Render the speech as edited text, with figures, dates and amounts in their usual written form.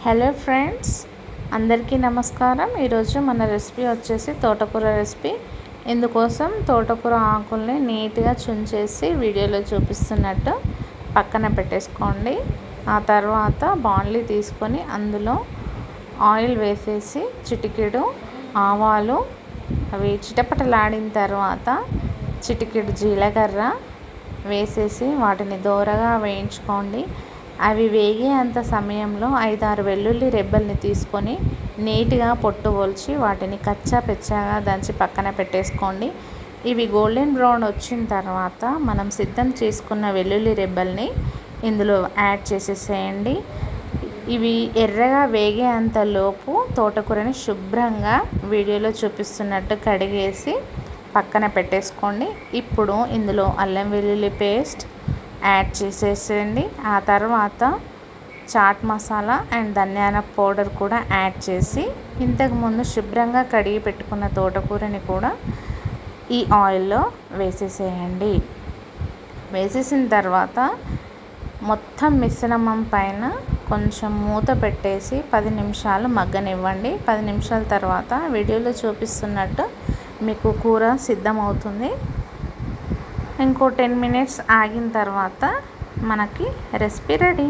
Hello friends, అందరికీ నమస్కారం. ఈరోజు మన రెసిపీ వచ్చేసి తోటకూర రెసిపీ. ఇందుకోసం తోటకూర ఆకుల్ని నీట్గా చుంచేసి వీడియోలో చూపిస్తున్నట్టు పక్కన పెట్టేసుకోండి. ఆ తర్వాత బాండ్లీ తీసుకొని అందులో ఆయిల్ వేసేసి చిటికెడు ఆవాలు అవి చిటపటలాడిన తర్వాత చిటికెడు జీలకర్ర వేసేసి వాటిని దోరగా వేయించుకోండి. అవి వేగేంత సమయంలో 5-6 వెల్లుల్లి రెబ్బల్ని తీసుకొని నీట్గా పొట్టు ఒలిచి వాటిని కచ్చా పెచ్చాగా దంచి పక్కన పెట్టేసుకోండి. ఇవి గోల్డెన్ బ్రౌన్ వచ్చిన తర్వాత మనం సిద్ధం చేసుకున్న వెల్లుల్లి రెబ్బల్ని ఇందులో యాడ్ చేసేసేయండి. ఇవి ఎర్రగా వేగేంత లోపు తోటకూరని శుభ్రంగా వీడియోలో చూపిస్తున్నట్టు కడిగేసి పక్కన పెట్టేసుకోండి. ఇప్పుడు ఇందులో అల్లం వెల్లుల్లి పేస్ట్ యాడ్ చేసేసేయండి. ఆ తర్వాత చాట్ మసాలా అండ్ ధనియాల పౌడర్ కూడా యాడ్ చేసి ఇంతకుముందు శుభ్రంగా కడిగి పెట్టుకున్న తోటకూరని కూడా ఈ ఆయిల్లో వేసేసేయండి. వేసేసిన తర్వాత మొత్తం మిశ్రమం పైన కొంచెం మూత పెట్టేసి 10 నిమిషాలు మగ్గనివ్వండి. 10 నిమిషాల తర్వాత వీడియోలో చూపిస్తున్నట్టు మీకు కూర సిద్ధమవుతుంది. ఇంకో 10 మినిట్స్ ఆగిన తర్వాత మనకి రెసిపీ రెడీ.